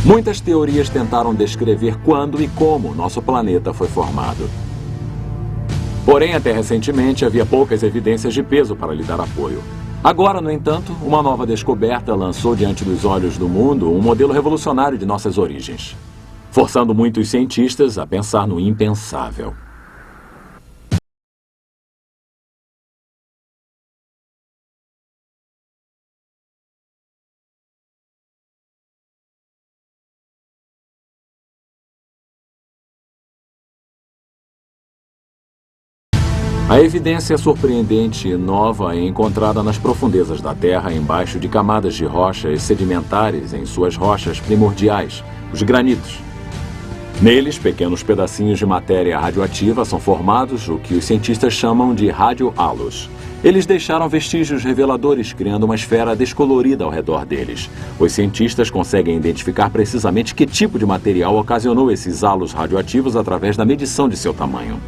Muitas teorias tentaram descrever quando e como nosso planeta foi formado. Porém, até recentemente, havia poucas evidências de peso para lhe dar apoio. Agora, no entanto, uma nova descoberta lançou diante dos olhos do mundo um modelo revolucionário de nossas origens, forçando muitos cientistas a pensar no impensável. A evidência surpreendente e nova é encontrada nas profundezas da Terra, embaixo de camadas de rochas sedimentares em suas rochas primordiais, os granitos. Neles, pequenos pedacinhos de matéria radioativa são formados, o que os cientistas chamam de radiohalos. Eles deixaram vestígios reveladores, criando uma esfera descolorida ao redor deles. Os cientistas conseguem identificar precisamente que tipo de material ocasionou esses halos radioativos através da medição de seu tamanho.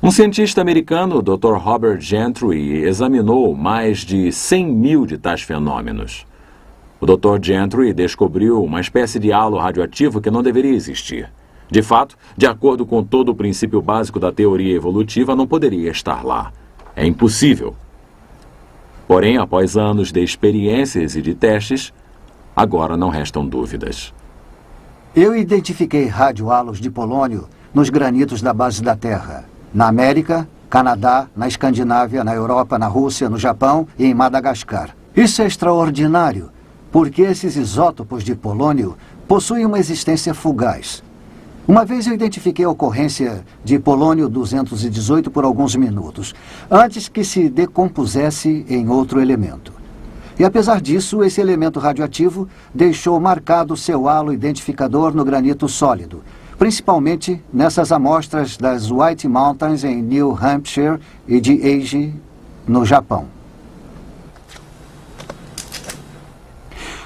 Um cientista americano, Dr. Robert Gentry, examinou mais de 100 mil de tais fenômenos. O Dr. Gentry descobriu uma espécie de halo radioativo que não deveria existir. De fato, de acordo com todo o princípio básico da teoria evolutiva, não poderia estar lá. É impossível. Porém, após anos de experiências e de testes, agora não restam dúvidas. Eu identifiquei radiohalos de polônio nos granitos da base da Terra. Na América, Canadá, na Escandinávia, na Europa, na Rússia, no Japão e em Madagascar. Isso é extraordinário, porque esses isótopos de polônio possuem uma existência fugaz. Uma vez eu identifiquei a ocorrência de polônio 218 por alguns minutos, antes que se decompusesse em outro elemento. E apesar disso, esse elemento radioativo deixou marcado seu halo identificador no granito sólido, principalmente nessas amostras das White Mountains em New Hampshire e de Eiji, no Japão.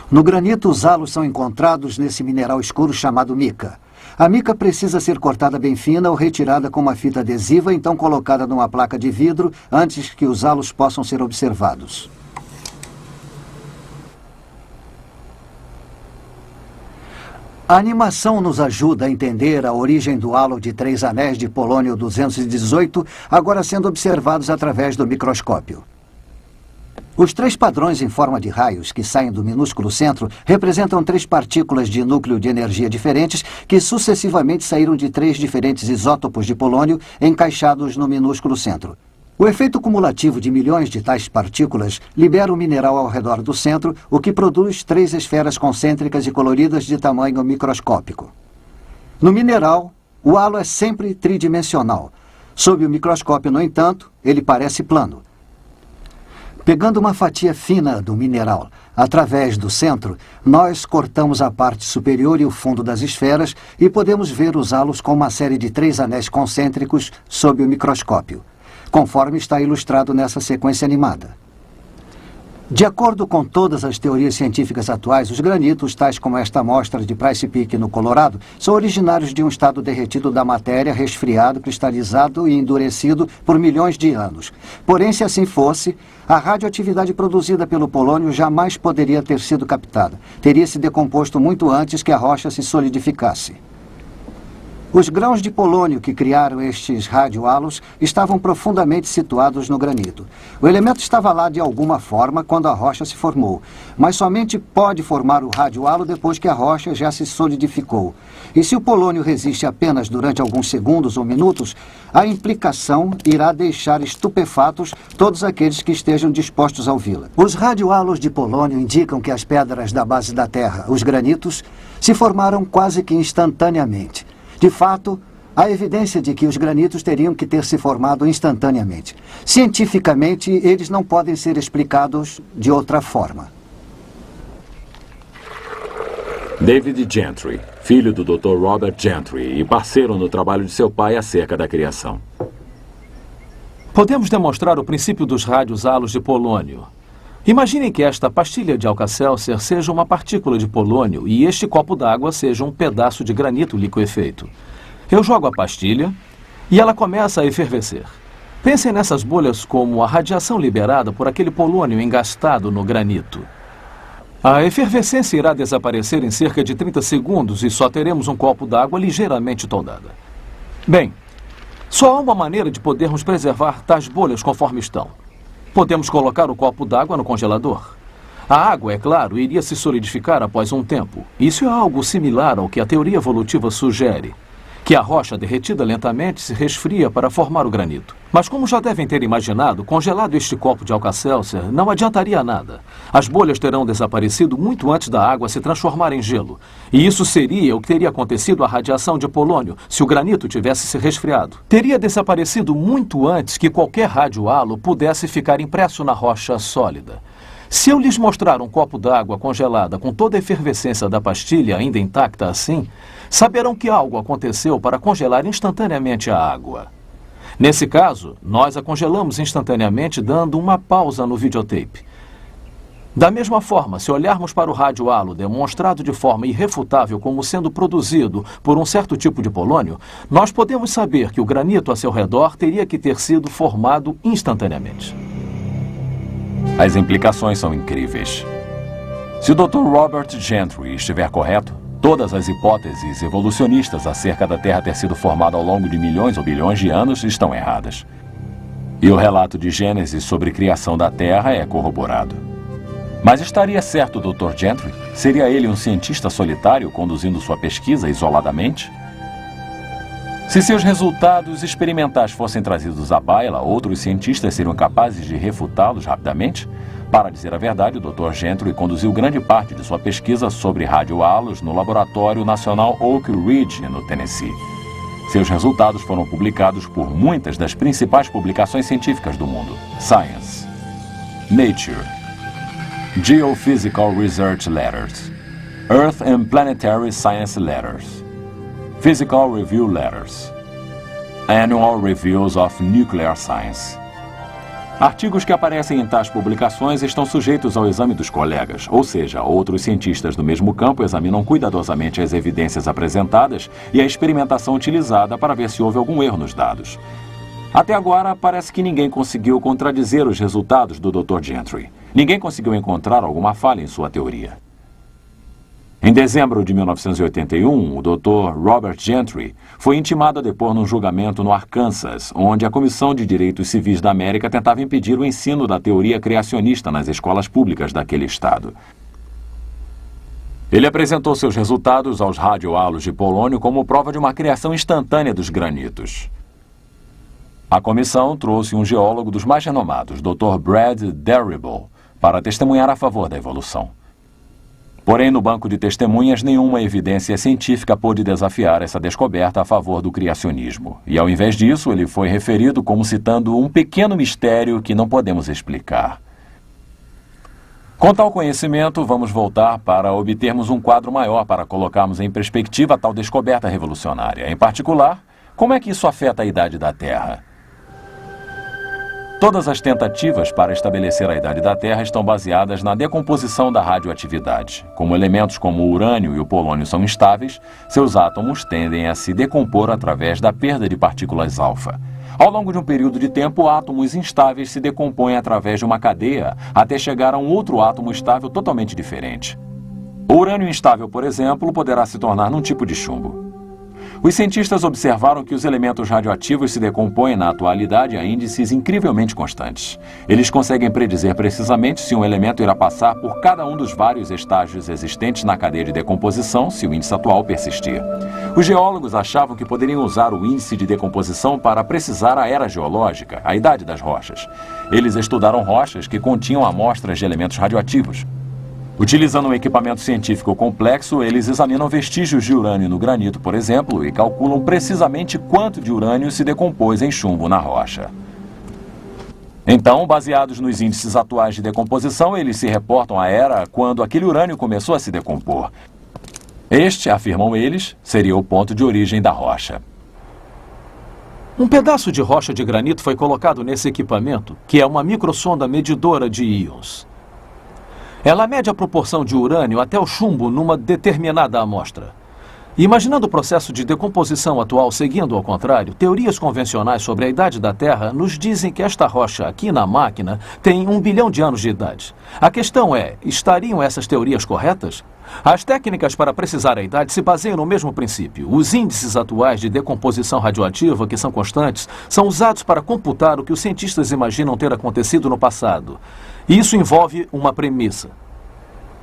No granito, os halos são encontrados nesse mineral escuro chamado mica. A mica precisa ser cortada bem fina ou retirada com uma fita adesiva, então colocada numa placa de vidro antes que os halos possam ser observados. A animação nos ajuda a entender a origem do halo de 3 anéis de polônio 218, agora sendo observados através do microscópio. Os 3 padrões em forma de raios que saem do minúsculo centro representam 3 partículas de núcleo de energia diferentes que sucessivamente saíram de 3 diferentes isótopos de polônio encaixados no minúsculo centro. O efeito cumulativo de milhões de tais partículas libera o mineral ao redor do centro, o que produz 3 esferas concêntricas e coloridas de tamanho microscópico. No mineral, o halo é sempre tridimensional. Sob o microscópio, no entanto, ele parece plano. Pegando uma fatia fina do mineral através do centro, nós cortamos a parte superior e o fundo das esferas e podemos ver os halos com uma série de 3 anéis concêntricos sob o microscópio, conforme está ilustrado nessa sequência animada. De acordo com todas as teorias científicas atuais, os granitos, tais como esta amostra de Price Peak no Colorado, são originários de um estado derretido da matéria, resfriado, cristalizado e endurecido por milhões de anos. Porém, se assim fosse, a radioatividade produzida pelo polônio jamais poderia ter sido captada. Teria se decomposto muito antes que a rocha se solidificasse. Os grãos de polônio que criaram estes radiohalos estavam profundamente situados no granito. O elemento estava lá de alguma forma quando a rocha se formou, mas somente pode formar o radiohalo depois que a rocha já se solidificou. E se o polônio resiste apenas durante alguns segundos ou minutos, a implicação irá deixar estupefatos todos aqueles que estejam dispostos a ouvi-la. Os radiohalos de polônio indicam que as pedras da base da Terra, os granitos, se formaram quase que instantaneamente. De fato, há evidência de que os granitos teriam que ter se formado instantaneamente. Cientificamente, eles não podem ser explicados de outra forma. David Gentry, filho do Dr. Robert Gentry e parceiro no trabalho de seu pai acerca da criação. Podemos demonstrar o princípio dos radiohalos de polônio. Imaginem que esta pastilha de Alka-Seltzer seja uma partícula de polônio e este copo d'água seja um pedaço de granito liquefeito. Eu jogo a pastilha e ela começa a efervescer. Pensem nessas bolhas como a radiação liberada por aquele polônio engastado no granito. A efervescência irá desaparecer em cerca de 30 segundos e só teremos um copo d'água ligeiramente toldada. Bem, só há uma maneira de podermos preservar tais bolhas conforme estão. Podemos colocar o copo d'água no congelador. A água, é claro, iria se solidificar após um tempo. Isso é algo similar ao que a teoria evolutiva sugere, que a rocha derretida lentamente se resfria para formar o granito. Mas como já devem ter imaginado, congelado este copo de Alka-Seltzer não adiantaria nada. As bolhas terão desaparecido muito antes da água se transformar em gelo. E isso seria o que teria acontecido à radiação de polônio se o granito tivesse se resfriado. Teria desaparecido muito antes que qualquer radiohalo pudesse ficar impresso na rocha sólida. Se eu lhes mostrar um copo d'água congelada com toda a efervescência da pastilha ainda intacta assim, saberão que algo aconteceu para congelar instantaneamente a água. Nesse caso, nós a congelamos instantaneamente dando uma pausa no videotape. Da mesma forma, se olharmos para o radiohalo demonstrado de forma irrefutável como sendo produzido por um certo tipo de polônio, nós podemos saber que o granito a seu redor teria que ter sido formado instantaneamente. As implicações são incríveis. Se o Dr. Robert Gentry estiver correto, todas as hipóteses evolucionistas acerca da Terra ter sido formada ao longo de milhões ou bilhões de anos estão erradas. E o relato de Gênesis sobre criação da Terra é corroborado. Mas estaria certo o Dr. Gentry? Seria ele um cientista solitário conduzindo sua pesquisa isoladamente? Se seus resultados experimentais fossem trazidos à baila, outros cientistas seriam capazes de refutá-los rapidamente? Para dizer a verdade, o Dr. Gentry conduziu grande parte de sua pesquisa sobre radiohalos no Laboratório Nacional Oak Ridge, no Tennessee. Seus resultados foram publicados por muitas das principais publicações científicas do mundo: Science, Nature, Geophysical Research Letters, Earth and Planetary Science Letters, Physical Review Letters, Annual Reviews of Nuclear Science. Artigos que aparecem em tais publicações estão sujeitos ao exame dos colegas, ou seja, outros cientistas do mesmo campo examinam cuidadosamente as evidências apresentadas e a experimentação utilizada para ver se houve algum erro nos dados. Até agora, parece que ninguém conseguiu contradizer os resultados do Dr. Gentry. Ninguém conseguiu encontrar alguma falha em sua teoria. Em dezembro de 1981, o Dr. Robert Gentry foi intimado a depor num julgamento no Arkansas, onde a Comissão de Direitos Civis da América tentava impedir o ensino da teoria criacionista nas escolas públicas daquele estado. Ele apresentou seus resultados aos radiohalos de polônio como prova de uma criação instantânea dos granitos. A comissão trouxe um geólogo dos mais renomados, Dr. Brad Derribble, para testemunhar a favor da evolução. Porém, no banco de testemunhas, nenhuma evidência científica pôde desafiar essa descoberta a favor do criacionismo. E, ao invés disso, ele foi referido como citando um pequeno mistério que não podemos explicar. Com tal conhecimento, vamos voltar para obtermos um quadro maior para colocarmos em perspectiva tal descoberta revolucionária. Em particular, como é que isso afeta a idade da Terra? Todas as tentativas para estabelecer a idade da Terra estão baseadas na decomposição da radioatividade. Como elementos como o urânio e o polônio são instáveis, seus átomos tendem a se decompor através da perda de partículas alfa. Ao longo de um período de tempo, átomos instáveis se decompõem através de uma cadeia até chegar a um outro átomo estável totalmente diferente. O urânio instável, por exemplo, poderá se tornar num tipo de chumbo. Os cientistas observaram que os elementos radioativos se decompõem na atualidade a índices incrivelmente constantes. Eles conseguem predizer precisamente se um elemento irá passar por cada um dos vários estágios existentes na cadeia de decomposição se o índice atual persistir. Os geólogos achavam que poderiam usar o índice de decomposição para precisar a era geológica, a idade das rochas. Eles estudaram rochas que continham amostras de elementos radioativos. Utilizando um equipamento científico complexo, eles examinam vestígios de urânio no granito, por exemplo, e calculam precisamente quanto de urânio se decompôs em chumbo na rocha. Então, baseados nos índices atuais de decomposição, eles se reportam à era quando aquele urânio começou a se decompor. Este, afirmam eles, seria o ponto de origem da rocha. Um pedaço de rocha de granito foi colocado nesse equipamento, que é uma microsonda medidora de íons. Ela mede a proporção de urânio até o chumbo numa determinada amostra. Imaginando o processo de decomposição atual seguindo ao contrário, teorias convencionais sobre a idade da Terra nos dizem que esta rocha aqui na máquina tem 1 bilhão de anos de idade. A questão é, estariam essas teorias corretas? As técnicas para precisar a idade se baseiam no mesmo princípio. Os índices atuais de decomposição radioativa, que são constantes, são usados para computar o que os cientistas imaginam ter acontecido no passado. Isso envolve uma premissa.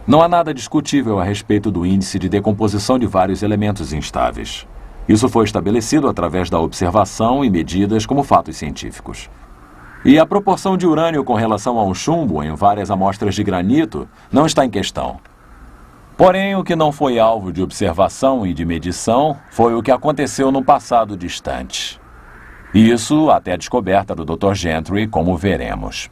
Não há nada discutível a respeito do índice de decomposição de vários elementos instáveis. Isso foi estabelecido através da observação e medidas como fatos científicos. E a proporção de urânio com relação ao chumbo em várias amostras de granito não está em questão. Porém, o que não foi alvo de observação e de medição foi o que aconteceu no passado distante. Isso até a descoberta do Dr. Gentry, como veremos.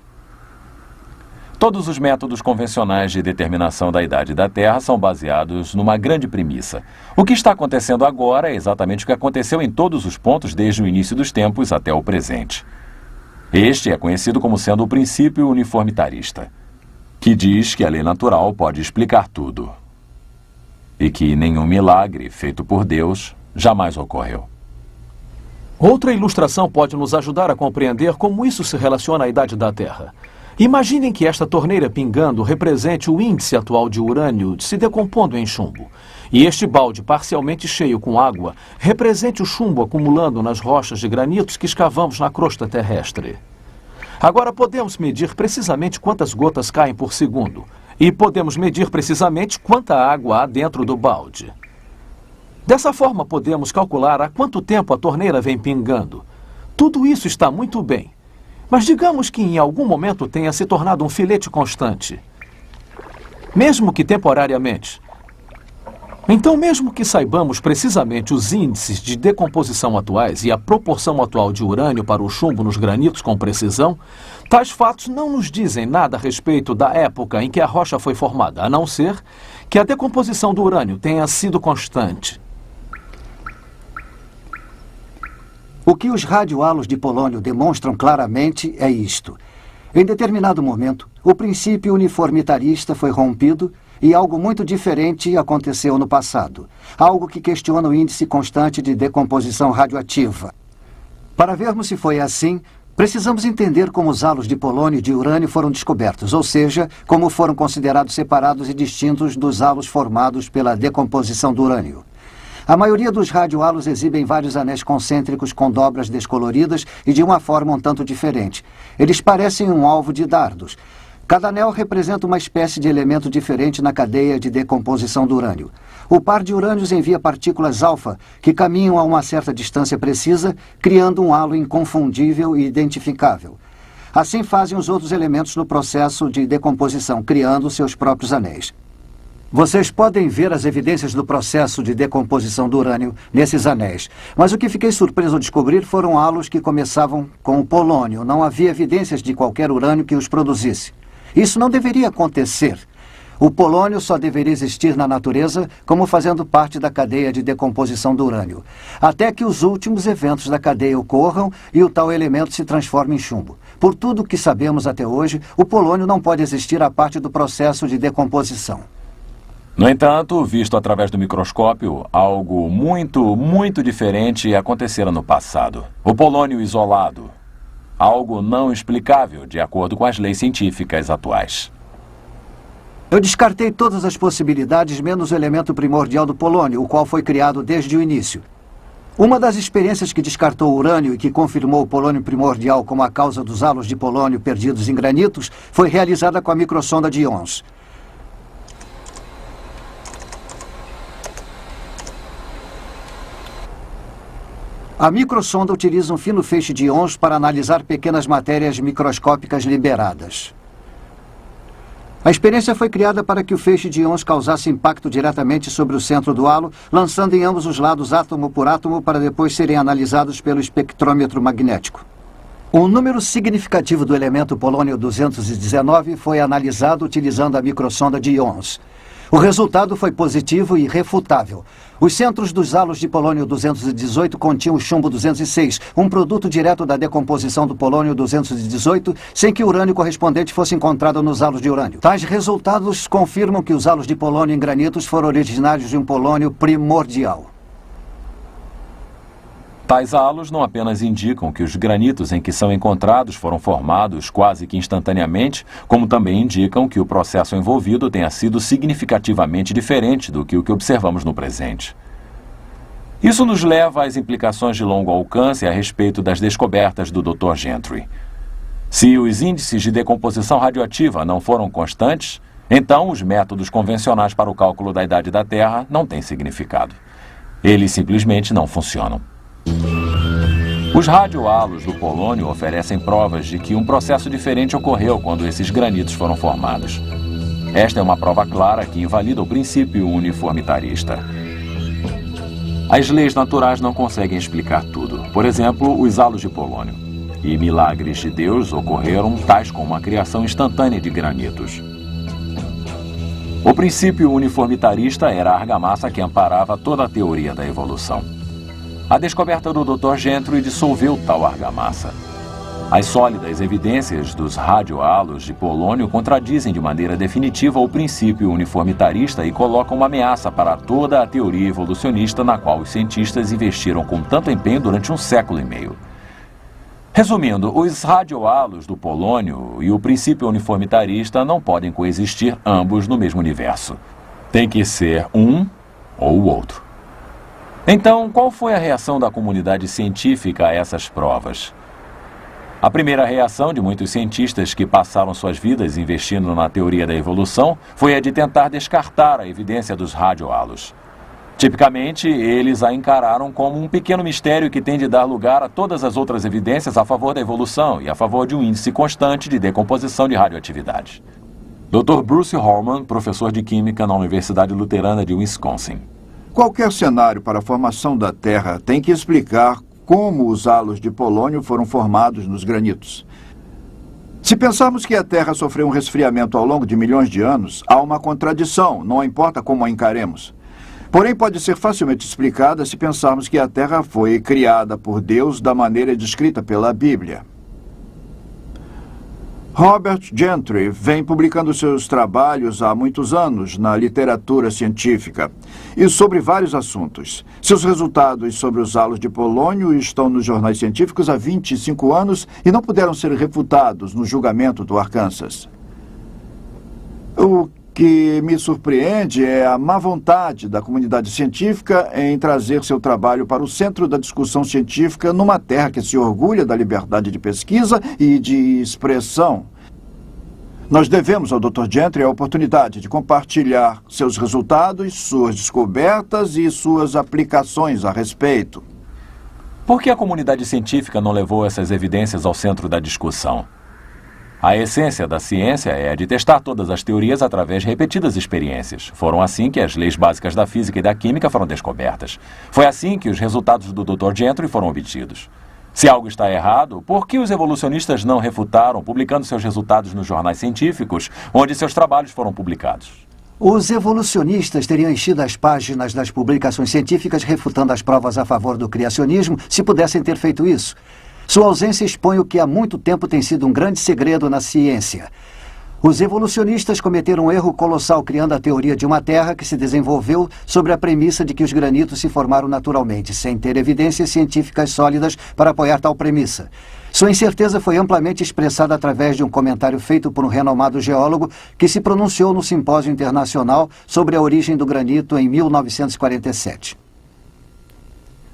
Todos os métodos convencionais de determinação da idade da Terra são baseados numa grande premissa. O que está acontecendo agora é exatamente o que aconteceu em todos os pontos desde o início dos tempos até o presente. Este é conhecido como sendo o princípio uniformitarista, que diz que a lei natural pode explicar tudo e que nenhum milagre feito por Deus jamais ocorreu. Outra ilustração pode nos ajudar a compreender como isso se relaciona à idade da Terra. Imaginem que esta torneira pingando represente o índice atual de urânio se decompondo em chumbo. E este balde parcialmente cheio com água represente o chumbo acumulando nas rochas de granitos que escavamos na crosta terrestre. Agora podemos medir precisamente quantas gotas caem por segundo. E podemos medir precisamente quanta água há dentro do balde. Dessa forma podemos calcular há quanto tempo a torneira vem pingando. Tudo isso está muito bem. Mas digamos que em algum momento tenha se tornado um filete constante. Mesmo que temporariamente. Então, mesmo que saibamos precisamente os índices de decomposição atuais e a proporção atual de urânio para o chumbo nos granitos com precisão, tais fatos não nos dizem nada a respeito da época em que a rocha foi formada, a não ser que a decomposição do urânio tenha sido constante. O que os radiohalos de polônio demonstram claramente é isto. Em determinado momento, o princípio uniformitarista foi rompido e algo muito diferente aconteceu no passado. Algo que questiona o índice constante de decomposição radioativa. Para vermos se foi assim, precisamos entender como os halos de polônio e de urânio foram descobertos, ou seja, como foram considerados separados e distintos dos halos formados pela decomposição do urânio. A maioria dos radiohalos exibem vários anéis concêntricos com dobras descoloridas e de uma forma um tanto diferente. Eles parecem um alvo de dardos. Cada anel representa uma espécie de elemento diferente na cadeia de decomposição do urânio. O par de urânios envia partículas alfa, que caminham a uma certa distância precisa, criando um halo inconfundível e identificável. Assim fazem os outros elementos no processo de decomposição, criando seus próprios anéis. Vocês podem ver as evidências do processo de decomposição do urânio nesses anéis. Mas o que fiquei surpreso ao descobrir foram halos que começavam com o polônio. Não havia evidências de qualquer urânio que os produzisse. Isso não deveria acontecer. O polônio só deveria existir na natureza como fazendo parte da cadeia de decomposição do urânio, até que os últimos eventos da cadeia ocorram e o tal elemento se transforme em chumbo. Por tudo o que sabemos até hoje, o polônio não pode existir à parte do processo de decomposição. No entanto, visto através do microscópio, algo muito diferente acontecera no passado. O polônio isolado. Algo não explicável, de acordo com as leis científicas atuais. Eu descartei todas as possibilidades, menos o elemento primordial do polônio, o qual foi criado desde o início. Uma das experiências que descartou o urânio e que confirmou o polônio primordial como a causa dos halos de polônio perdidos em granitos foi realizada com a microsonda de íons. A microsonda utiliza um fino feixe de íons para analisar pequenas matérias microscópicas liberadas. A experiência foi criada para que o feixe de íons causasse impacto diretamente sobre o centro do halo, lançando em ambos os lados átomo por átomo para depois serem analisados pelo espectrômetro magnético. Um número significativo do elemento polônio-219 foi analisado utilizando a microsonda de íons. O resultado foi positivo e irrefutável. Os centros dos halos de polônio 218 continham o chumbo 206, um produto direto da decomposição do polônio 218, sem que o urânio correspondente fosse encontrado nos halos de urânio. Tais resultados confirmam que os halos de polônio em granitos foram originários de um polônio primordial. Tais halos não apenas indicam que os granitos em que são encontrados foram formados quase que instantaneamente, como também indicam que o processo envolvido tenha sido significativamente diferente do que o que observamos no presente. Isso nos leva às implicações de longo alcance a respeito das descobertas do Dr. Gentry. Se os índices de decomposição radioativa não foram constantes, então os métodos convencionais para o cálculo da idade da Terra não têm significado. Eles simplesmente não funcionam. Os radiohalos do polônio oferecem provas de que um processo diferente ocorreu quando esses granitos foram formados. Esta é uma prova clara que invalida o princípio uniformitarista. As leis naturais não conseguem explicar tudo. Por exemplo, os halos de polônio. E milagres de Deus ocorreram, tais como a criação instantânea de granitos. O princípio uniformitarista era a argamassa que amparava toda a teoria da evolução. A descoberta do Dr. Gentry dissolveu tal argamassa. As sólidas evidências dos radiohalos de polônio contradizem de maneira definitiva o princípio uniformitarista e colocam uma ameaça para toda a teoria evolucionista na qual os cientistas investiram com tanto empenho durante um século e meio. Resumindo, os radiohalos do polônio e o princípio uniformitarista não podem coexistir ambos no mesmo universo. Tem que ser um ou o outro. Então, qual foi a reação da comunidade científica a essas provas? A primeira reação de muitos cientistas que passaram suas vidas investindo na teoria da evolução foi a de tentar descartar a evidência dos radiohalos. Tipicamente, eles a encararam como um pequeno mistério que tem de dar lugar a todas as outras evidências a favor da evolução e a favor de um índice constante de decomposição de radioatividade. Dr. Bruce Horman, professor de Química na Universidade Luterana de Wisconsin. Qualquer cenário para a formação da Terra tem que explicar como os halos de polônio foram formados nos granitos. Se pensarmos que a Terra sofreu um resfriamento ao longo de milhões de anos, há uma contradição, não importa como a encaremos. Porém, pode ser facilmente explicada se pensarmos que a Terra foi criada por Deus da maneira descrita pela Bíblia. Robert Gentry vem publicando seus trabalhos há muitos anos na literatura científica e sobre vários assuntos. Seus resultados sobre os halos de polônio estão nos jornais científicos há 25 anos e não puderam ser refutados no julgamento do Arkansas. O que me surpreende é a má vontade da comunidade científica em trazer seu trabalho para o centro da discussão científica numa terra que se orgulha da liberdade de pesquisa e de expressão. Nós devemos ao Dr. Gentry a oportunidade de compartilhar seus resultados, suas descobertas e suas aplicações a respeito. Por que a comunidade científica não levou essas evidências ao centro da discussão? A essência da ciência é a de testar todas as teorias através de repetidas experiências. Foram assim que as leis básicas da física e da química foram descobertas. Foi assim que os resultados do Dr. Gentry foram obtidos. Se algo está errado, por que os evolucionistas não refutaram, publicando seus resultados nos jornais científicos, onde seus trabalhos foram publicados? Os evolucionistas teriam enchido as páginas das publicações científicas refutando as provas a favor do criacionismo se pudessem ter feito isso. Sua ausência expõe o que há muito tempo tem sido um grande segredo na ciência. Os evolucionistas cometeram um erro colossal criando a teoria de uma Terra que se desenvolveu sobre a premissa de que os granitos se formaram naturalmente, sem ter evidências científicas sólidas para apoiar tal premissa. Sua incerteza foi amplamente expressada através de um comentário feito por um renomado geólogo que se pronunciou no Simpósio Internacional sobre a origem do granito em 1947.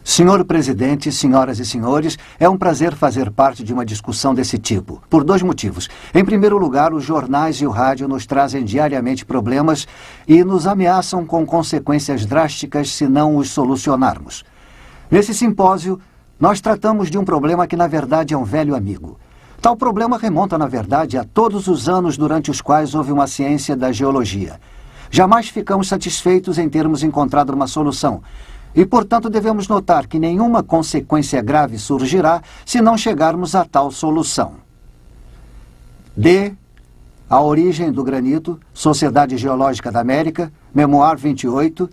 Senhor Presidente, senhoras e senhores, é um prazer fazer parte de uma discussão desse tipo, por dois motivos. Em primeiro lugar, os jornais e o rádio nos trazem diariamente problemas e nos ameaçam com consequências drásticas se não os solucionarmos. Nesse simpósio, nós tratamos de um problema que, na verdade, é um velho amigo. Tal problema remonta, na verdade, a todos os anos durante os quais houve uma ciência da geologia. Jamais ficamos satisfeitos em termos encontrado uma solução. E, portanto, devemos notar que nenhuma consequência grave surgirá se não chegarmos a tal solução. D. A Origem do Granito, Sociedade Geológica da América, Memoir 28,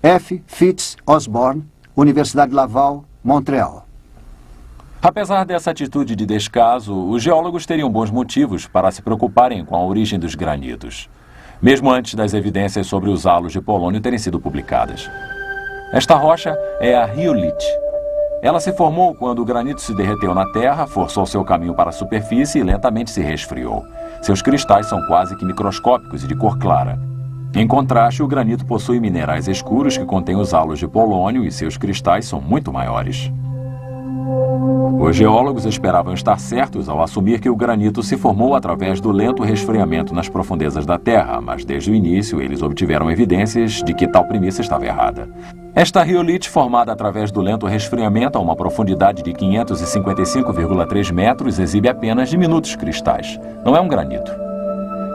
F. Fitz Osborne, Universidade Laval, Montreal. Apesar dessa atitude de descaso, os geólogos teriam bons motivos para se preocuparem com a origem dos granitos, mesmo antes das evidências sobre os halos de polônio terem sido publicadas. Esta rocha é a riolite. Ela se formou quando o granito se derreteu na terra, forçou seu caminho para a superfície e lentamente se resfriou. Seus cristais são quase que microscópicos e de cor clara. Em contraste, o granito possui minerais escuros que contêm os halos de polônio e seus cristais são muito maiores. Os geólogos esperavam estar certos ao assumir que o granito se formou através do lento resfriamento nas profundezas da Terra, mas desde o início eles obtiveram evidências de que tal premissa estava errada. Esta riolite, formada através do lento resfriamento a uma profundidade de 555,3 metros, exibe apenas diminutos cristais. Não é um granito.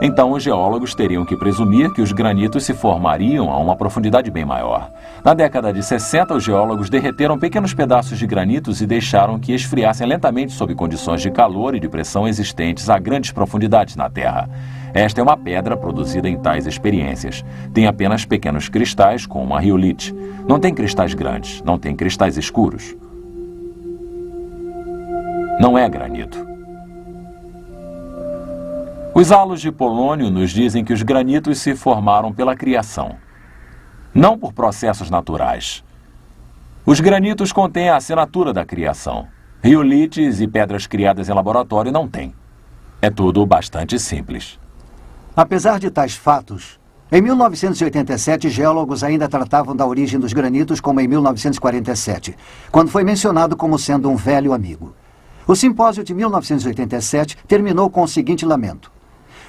Então, os geólogos teriam que presumir que os granitos se formariam a uma profundidade bem maior. Na década de 60, os geólogos derreteram pequenos pedaços de granitos e deixaram que esfriassem lentamente sob condições de calor e de pressão existentes a grandes profundidades na Terra. Esta é uma pedra produzida em tais experiências. Tem apenas pequenos cristais, como uma riolite. Não tem cristais grandes, não tem cristais escuros. Não é granito. Os halos de polônio nos dizem que os granitos se formaram pela criação, não por processos naturais. Os granitos contêm a assinatura da criação. Riolites e pedras criadas em laboratório não têm. É tudo bastante simples. Apesar de tais fatos, em 1987, geólogos ainda tratavam da origem dos granitos como em 1947, quando foi mencionado como sendo um velho amigo. O simpósio de 1987 terminou com o seguinte lamento.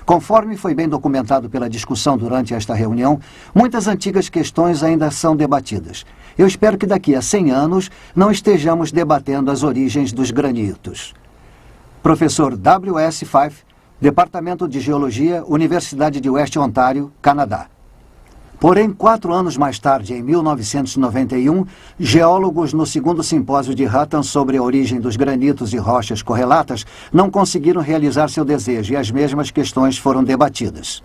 Conforme foi bem documentado pela discussão durante esta reunião, muitas antigas questões ainda são debatidas. Eu espero que daqui a 100 anos não estejamos debatendo as origens dos granitos. Professor W.S. Fife, Departamento de Geologia, Universidade de West Ontário, Canadá. Porém, 4 anos mais tarde, em 1991, geólogos no segundo simpósio de Hutton sobre a origem dos granitos e rochas correlatas não conseguiram realizar seu desejo e as mesmas questões foram debatidas.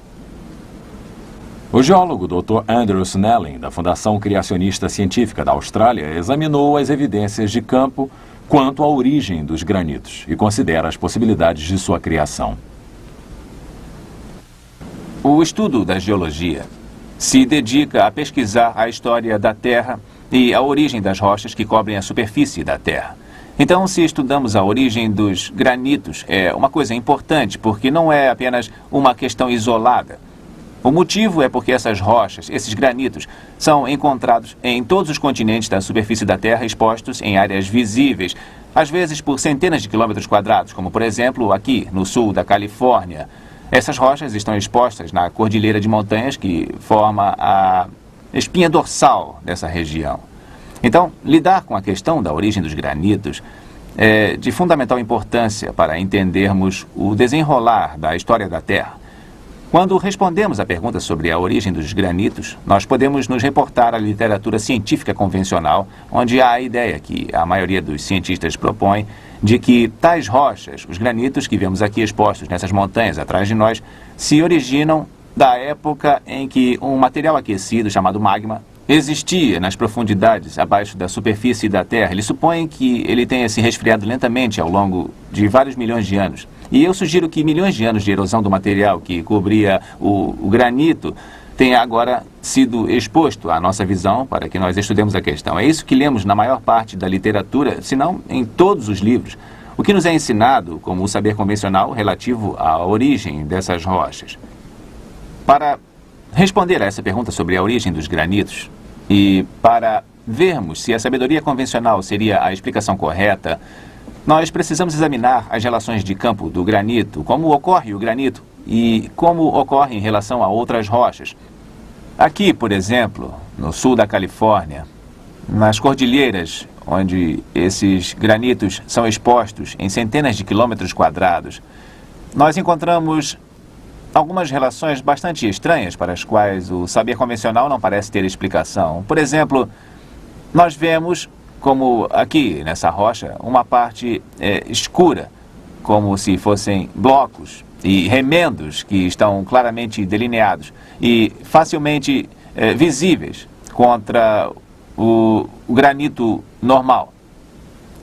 O geólogo Dr. Andrew Snelling, da Fundação Criacionista Científica da Austrália, examinou as evidências de campo quanto à origem dos granitos e considera as possibilidades de sua criação. O estudo da geologia se dedica a pesquisar a história da Terra e a origem das rochas que cobrem a superfície da Terra. Então, se estudamos a origem dos granitos, é uma coisa importante, porque não é apenas uma questão isolada. O motivo é porque essas rochas, esses granitos, são encontrados em todos os continentes da superfície da Terra, expostos em áreas visíveis, às vezes por centenas de quilômetros quadrados, como, por exemplo, aqui no sul da Califórnia. Essas rochas estão expostas na cordilheira de montanhas que forma a espinha dorsal dessa região. Então, lidar com a questão da origem dos granitos é de fundamental importância para entendermos o desenrolar da história da Terra. Quando respondemos à pergunta sobre a origem dos granitos, nós podemos nos reportar à literatura científica convencional, onde há a ideia que a maioria dos cientistas propõe de que tais rochas, os granitos que vemos aqui expostos nessas montanhas atrás de nós, se originam da época em que um material aquecido chamado magma existia nas profundidades abaixo da superfície da Terra. Ele supõe que ele tenha se resfriado lentamente ao longo de vários milhões de anos. E eu sugiro que milhões de anos de erosão do material que cobria o granito tenha agora sido exposto à nossa visão para que nós estudemos a questão. É isso que lemos na maior parte da literatura, se não em todos os livros. O que nos é ensinado como o saber convencional relativo à origem dessas rochas. Para responder a essa pergunta sobre a origem dos granitos e para vermos se a sabedoria convencional seria a explicação correta, nós precisamos examinar as relações de campo do granito, como ocorre o granito e como ocorre em relação a outras rochas. Aqui, por exemplo, no sul da Califórnia, nas cordilheiras, onde esses granitos são expostos em centenas de quilômetros quadrados, nós encontramos algumas relações bastante estranhas para as quais o saber convencional não parece ter explicação. Por exemplo, nós vemos, como aqui nessa rocha, uma parte escura, como se fossem blocos e remendos que estão claramente delineados e facilmente visíveis contra o granito normal.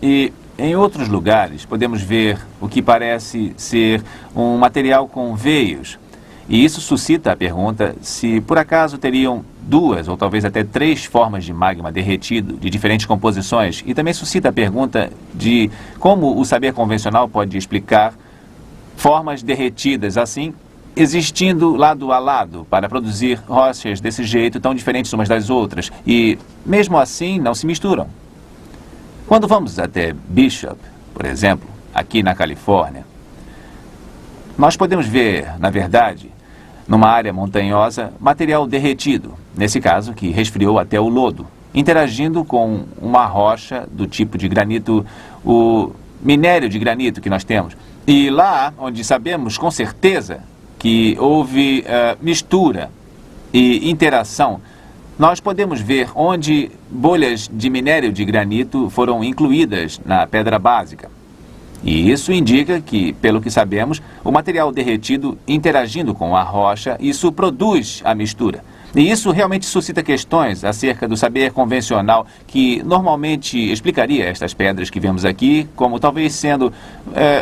E em outros lugares podemos ver o que parece ser um material com veios. E isso suscita a pergunta se por acaso teriam 2 ou talvez até 3 formas de magma derretido de diferentes composições. E também suscita a pergunta de como o saber convencional pode explicar formas derretidas assim, existindo lado a lado para produzir rochas desse jeito tão diferentes umas das outras. E mesmo assim não se misturam. Quando vamos até Bishop, por exemplo, aqui na Califórnia, nós podemos ver, na verdade, numa área montanhosa, material derretido, nesse caso que resfriou até o lodo, interagindo com uma rocha do tipo de granito, o minério de granito que nós temos. E lá onde sabemos com certeza que houve mistura e interação, nós podemos ver onde bolhas de minério de granito foram incluídas na pedra básica. E isso indica que, pelo que sabemos, o material derretido interagindo com a rocha, isso produz a mistura. E isso realmente suscita questões acerca do saber convencional que normalmente explicaria estas pedras que vemos aqui como talvez sendo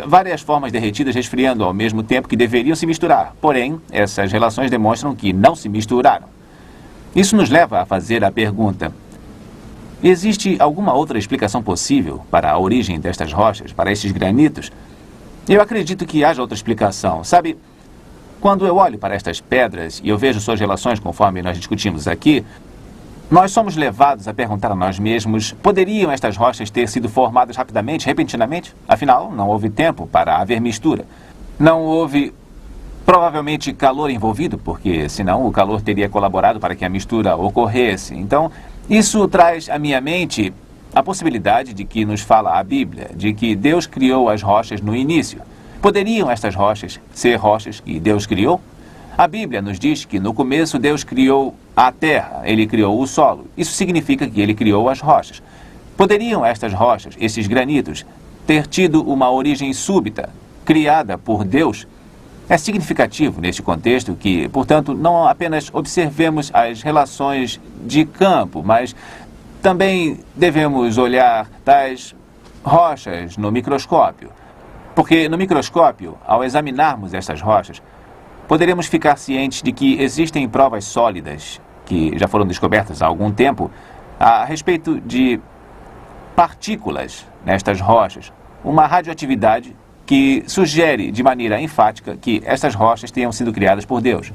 várias formas derretidas resfriando ao mesmo tempo que deveriam se misturar. Porém, essas relações demonstram que não se misturaram. Isso nos leva a fazer a pergunta: existe alguma outra explicação possível para a origem destas rochas, para estes granitos? Eu acredito que haja outra explicação. Sabe, quando eu olho para estas pedras e eu vejo suas relações conforme nós discutimos aqui, nós somos levados a perguntar a nós mesmos: poderiam estas rochas ter sido formadas rapidamente, repentinamente? Afinal, não houve tempo para haver mistura. Não houve provavelmente calor envolvido, porque senão o calor teria colaborado para que a mistura ocorresse. Então, isso traz à minha mente a possibilidade de que nos fala a Bíblia, de que Deus criou as rochas no início. Poderiam estas rochas ser rochas que Deus criou? A Bíblia nos diz que no começo Deus criou a terra, Ele criou o solo. Isso significa que Ele criou as rochas. Poderiam estas rochas, esses granitos, ter tido uma origem súbita, criada por Deus? É significativo neste contexto que, portanto, não apenas observemos as relações de campo, mas também devemos olhar tais rochas no microscópio. Porque no microscópio, ao examinarmos estas rochas, poderemos ficar cientes de que existem provas sólidas, que já foram descobertas há algum tempo, a respeito de partículas nestas rochas, uma radioatividade que sugere de maneira enfática que estas rochas tenham sido criadas por Deus.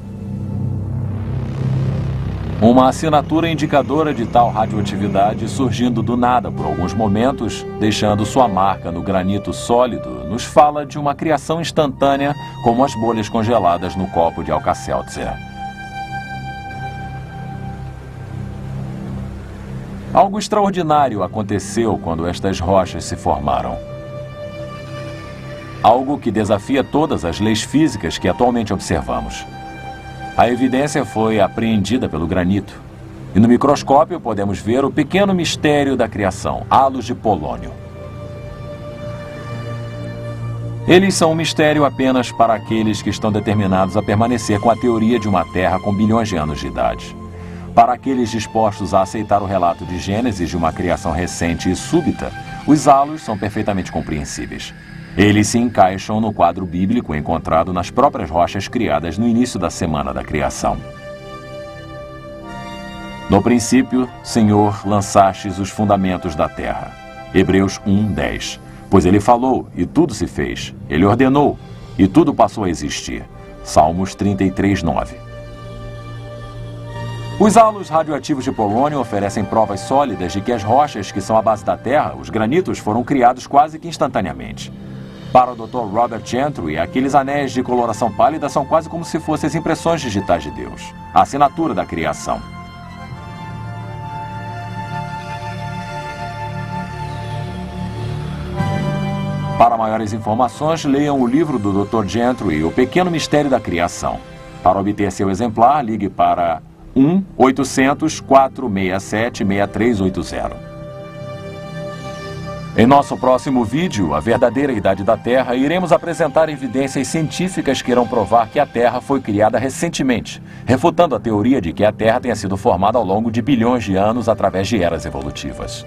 Uma assinatura indicadora de tal radioatividade surgindo do nada por alguns momentos, deixando sua marca no granito sólido, nos fala de uma criação instantânea como as bolhas congeladas no copo de Alka-Seltzer. Algo extraordinário aconteceu quando estas rochas se formaram. Algo que desafia todas as leis físicas que atualmente observamos. A evidência foi apreendida pelo granito. E no microscópio podemos ver o pequeno mistério da criação, halos de polônio. Eles são um mistério apenas para aqueles que estão determinados a permanecer com a teoria de uma Terra com bilhões de anos de idade. Para aqueles dispostos a aceitar o relato de Gênesis de uma criação recente e súbita, os halos são perfeitamente compreensíveis. Eles se encaixam no quadro bíblico encontrado nas próprias rochas criadas no início da semana da criação. No princípio, Senhor, lançastes os fundamentos da terra. Hebreus 1:10. Pois ele falou, e tudo se fez. Ele ordenou, e tudo passou a existir. Salmos 33:9. Os halos radioativos de polônio oferecem provas sólidas de que as rochas que são a base da Terra, os granitos, foram criados quase que instantaneamente. Para o Dr. Robert Gentry, aqueles anéis de coloração pálida são quase como se fossem as impressões digitais de Deus, a assinatura da criação. Para maiores informações, leiam o livro do Dr. Gentry, O Pequeno Mistério da Criação. Para obter seu exemplar, ligue para 1-800-467-6380. Em nosso próximo vídeo, A Verdadeira Idade da Terra, iremos apresentar evidências científicas que irão provar que a Terra foi criada recentemente, refutando a teoria de que a Terra tenha sido formada ao longo de bilhões de anos através de eras evolutivas.